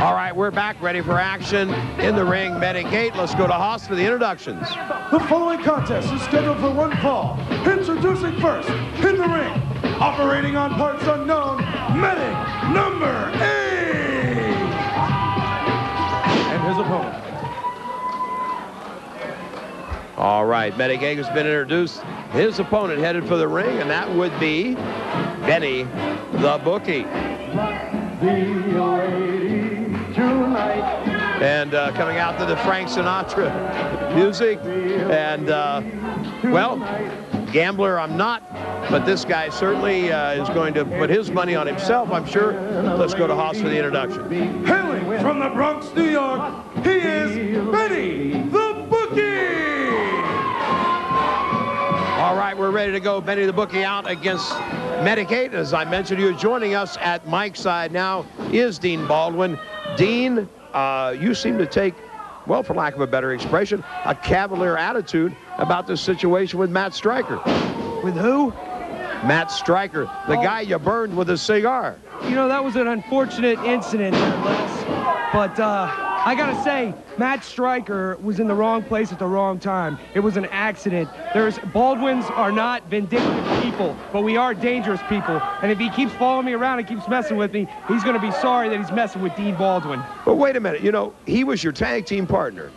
All right, we're back, ready for action in the ring. Medicaid. Let's go to Haas for the introductions. The following contest is scheduled for one fall. Introducing first, in the ring, operating on parts unknown, Medic number 8. And his opponent. All right, Medicaid has been introduced. His opponent headed for the ring, and that would be Bennie, the Bookie. And coming out to the Frank Sinatra music. And, well, gambler I'm not, but this guy certainly is going to put his money on himself, I'm sure. Let's go to Haas for the introduction. Hailing from the Bronx, New York, he is Bennie, the Bookie. All right, we're ready to go. Bennie the Bookie out against Medicaid. As I mentioned to you, joining us at Mike's side now is Dean Baldwin. Dean, you seem to take, well, for lack of a better expression, a cavalier attitude about this situation with Matt Stryker. With who? Matt Stryker, the guy you burned with a cigar. You know, that was an unfortunate incident, Les. But I gotta say, Matt Stryker was in the wrong place at the wrong time. It was an accident. Baldwins are not vindictive people, but we are dangerous people. And if he keeps following me around and keeps messing with me, he's gonna be sorry that he's messing with Dean Baldwin. But wait a minute, you know, he was your tag team partner.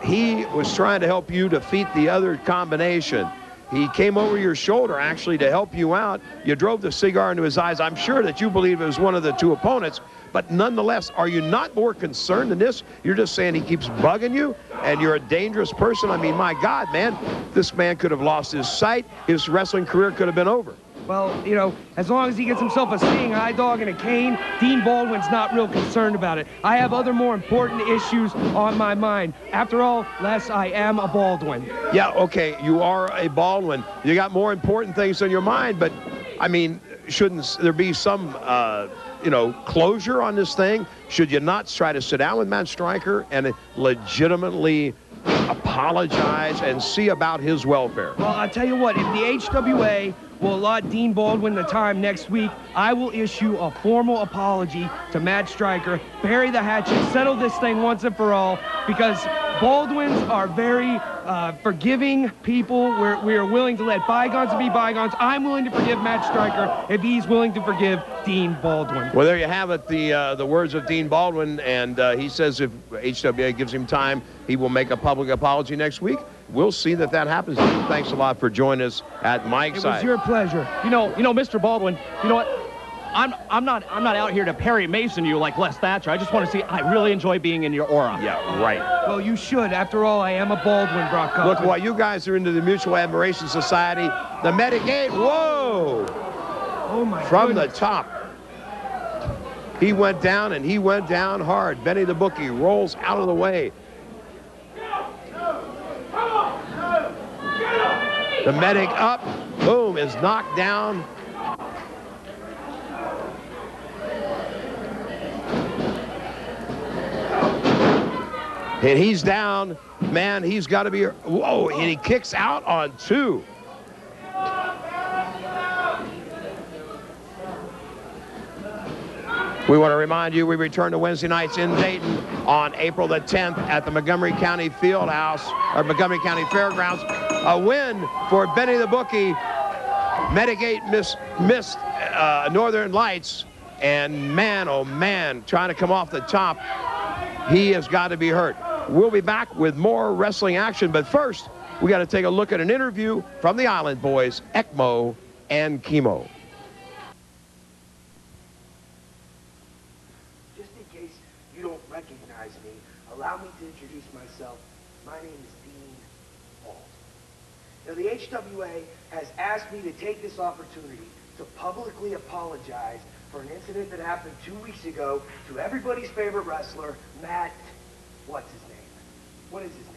He was trying to help you defeat the other combination. He came over your shoulder, actually, to help you out. You drove the cigar into his eyes. I'm sure that you believe it was one of the two opponents, but nonetheless, are you not more concerned than this? You're just saying he keeps bugging you, and you're a dangerous person. I mean, my God, man, this man could have lost his sight. His wrestling career could have been over. Well, you know, as long as he gets himself a seeing eye dog and a cane, Dean Baldwin's not real concerned about it. I have other more important issues on my mind. After all, Les, I am a Baldwin. Yeah, okay, you are a Baldwin. You got more important things on your mind, but, I mean, shouldn't there be some, you know, closure on this thing? Should you not try to sit down with Matt Stryker and legitimately apologize and see about his welfare? Well, I'll tell you what, if the HWA will allot Dean Baldwin the time next week, I will issue a formal apology to Matt Stryker, bury the hatchet, settle this thing once and for all, because Baldwins are very forgiving people. We are willing to let bygones be bygones. I'm willing to forgive Matt Stryker if he's willing to forgive Dean Baldwin. Well, there you have it, the words of Dean Baldwin, and he says if HWA gives him time, he will make a public apology next week. We'll see that happens. Thanks a lot for joining us at Mike's side. It was your pleasure. You know, Mr. Baldwin, you know what? I'm not out here to Perry Mason you like Les Thatcher. I just want to see, I really enjoy being in your aura. Yeah, right. Well, you should. After all, I am a Baldwin, Brock Guffman. Look, while you guys are into the Mutual Admiration Society, the Medicaid, whoa! Oh, my From goodness. the top. He went down, and he went down hard. Bennie the Bookie rolls out of the way. The medic up, boom, is knocked down. And he's down. Man, he's got to be, whoa, and he kicks out on 2. We want to remind you, we return to Wednesday nights in Dayton on April the 10th at the Montgomery County Fieldhouse, or Montgomery County Fairgrounds. A win for Bennie the Bookie. Medicaid missed Northern Lights, and man, oh man, trying to come off the top. He has got to be hurt. We'll be back with more wrestling action, but first, we got to take a look at an interview from the Island Boys, ECMO and Chemo. Just in case you don't recognize me, allow me to introduce myself. My name is Dean Baldwin. Now, the HWA has asked me to take this opportunity to publicly apologize for an incident that happened 2 weeks ago to everybody's favorite wrestler, Matt, what's his name? What is his name?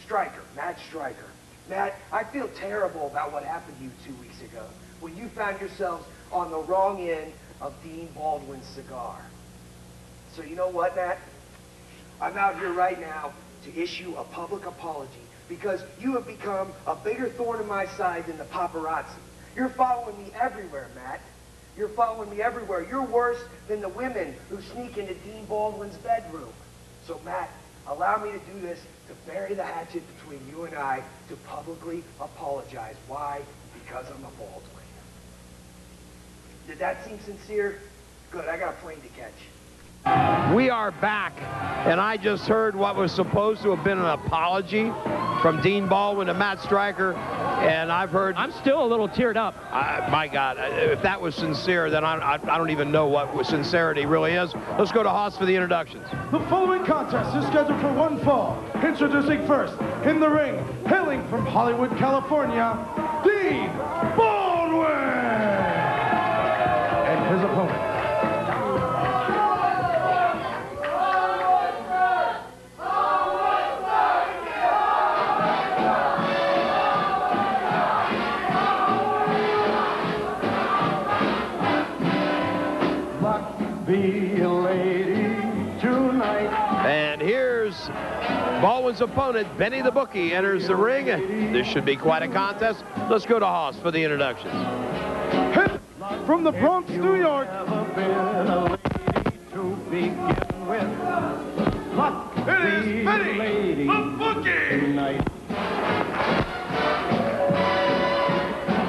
Stryker, Matt Stryker. Matt, I feel terrible about what happened to you 2 weeks ago when you found yourselves on the wrong end of Dean Baldwin's cigar. So you know what, Matt? I'm out here right now to issue a public apology because you have become a bigger thorn in my side than the paparazzi. You're following me everywhere, Matt. You're following me everywhere. You're worse than the women who sneak into Dean Baldwin's bedroom. So, Matt, allow me to do this, to bury the hatchet between you and I, to publicly apologize. Why? Because I'm a Baldwin. Did that seem sincere? Good, I got a plane to catch. We are back, and I just heard what was supposed to have been an apology from Dean Baldwin to Matt Stryker, and I've heard... I'm still a little teared up. My God, if that was sincere, then I don't even know what sincerity really is. Let's go to Haas for the introductions. The following contest is scheduled for one fall. Introducing first, in the ring, hailing from Hollywood, California, Dean Baldwin! And his opponent. Be a lady tonight. And here's Baldwin's opponent, Bennie the Bookie, enters the ring. This should be quite a contest. Let's go to Haas for the introductions. From the Bronx, New York. It is Bennie the Bookie.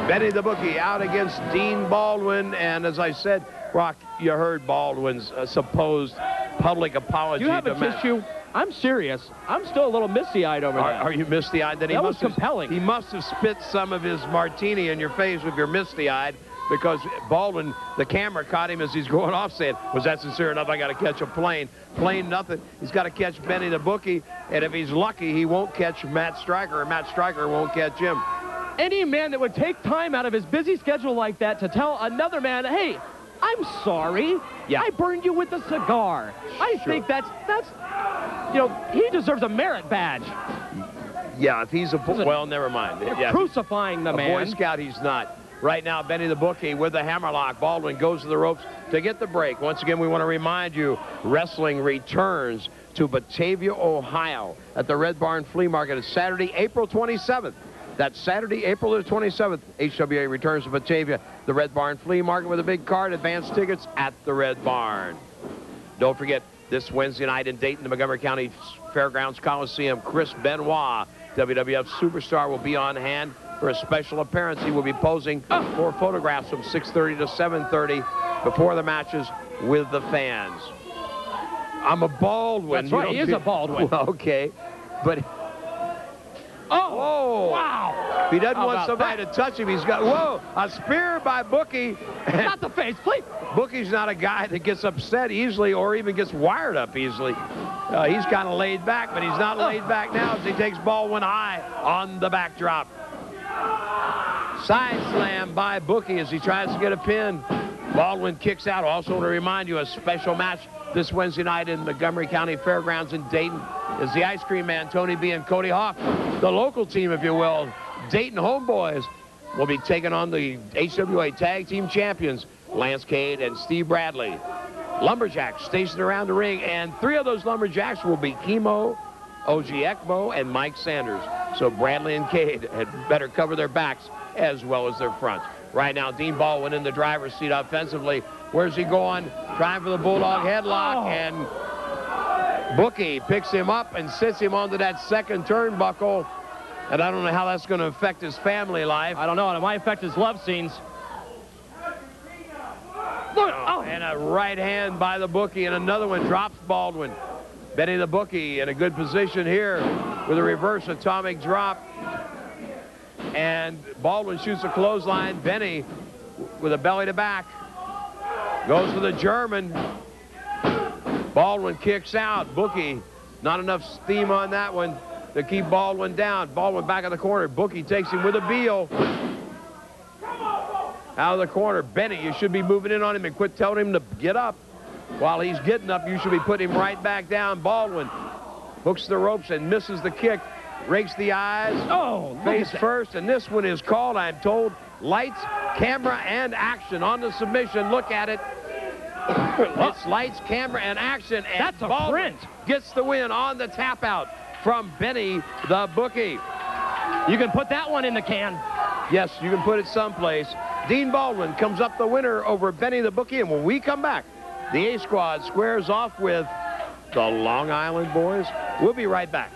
Bennie the Bookie out against Dean Baldwin, and as I said, Rock, you heard Baldwin's supposed public apology. Do you have a tissue? I'm serious. I'm still a little misty-eyed over there. Are you misty-eyed? Then that was compelling. He must have spit some of his martini in your face if you're misty-eyed, because Baldwin, the camera caught him as he's going off saying, was that sincere enough? I got to catch a plane. Plane nothing. He's got to catch Bennie the Bookie, and if he's lucky, he won't catch Matt Stryker, and Matt Stryker won't catch him. Any man that would take time out of his busy schedule like that to tell another man, hey, I'm sorry. Yeah. I burned you with a cigar. I think that's, you know, he deserves a merit badge. Yeah, if he's well, never mind. They're crucifying the man. A Boy Scout, he's not. Right now, Bennie the Bookie with the hammerlock. Baldwin goes to the ropes to get the break. Once again, we want to remind you, wrestling returns to Batavia, Ohio at the Red Barn Flea Market. It's Saturday, April 27th. That's Saturday, April the 27th. HWA returns to Batavia, the Red Barn Flea Market with a big card. Advanced tickets at the Red Barn. Don't forget, this Wednesday night in Dayton, the Montgomery County Fairgrounds Coliseum, Chris Benoit, WWF superstar, will be on hand for a special appearance. He will be posing for photographs from 6:30 to 7:30 before the matches with the fans. I'm a Baldwin. That's right, he is a Baldwin. Well, okay, but... Oh, wow. If he doesn't want somebody to touch him, he's got, whoa, a spear by Bookie. Not the face, please. Bookie's not a guy that gets upset easily or even gets wired up easily. He's kind of laid back, but he's not laid back now as he takes Baldwin high on the backdrop. Side slam by Bookie as he tries to get a pin. Baldwin kicks out. Also to remind you, a special match this Wednesday night in Montgomery County Fairgrounds in Dayton is the Ice Cream Man, Tony B. and Cody Hawk. The local team, if you will, Dayton Homeboys, will be taking on the HWA Tag Team Champions, Lance Cade and Steve Bradley. Lumberjacks stationed around the ring, and 3 of those Lumberjacks will be Chemo, OG Ekmo, and Mike Sanders. So Bradley and Cade had better cover their backs as well as their fronts. Right now, Dean Baldwin in the driver's seat offensively. Where's he going? Trying for the Bulldog headlock, and Bookie picks him up and sits him onto that second turnbuckle. And I don't know how that's going to affect his family life. I don't know, and it might affect his love scenes. Look, and a right hand by the Bookie, and another one drops Baldwin. Bennie the Bookie in a good position here with a reverse atomic drop. And Baldwin shoots a clothesline. Bennie with a belly to back goes for the German. Baldwin kicks out. Bookie, not enough steam on that one to keep Baldwin down. Baldwin back in the corner. Bookie takes him with a Beal. Out of the corner. Bennie, you should be moving in on him and quit telling him to get up. While he's getting up, you should be putting him right back down. Baldwin hooks the ropes and misses the kick. Rakes the eyes. Oh, face first, and this one is called, I'm told, lights, camera, and action on the submission. Look at it. It's lights, camera, and action. And that's a Baldwin print. Gets the win on the tap out from Bennie the Bookie. You can put that one in the can. Yes, you can put it someplace. Dean Baldwin comes up the winner over Bennie the Bookie. And when we come back, the A Squad squares off with the Long Island Boys. We'll be right back.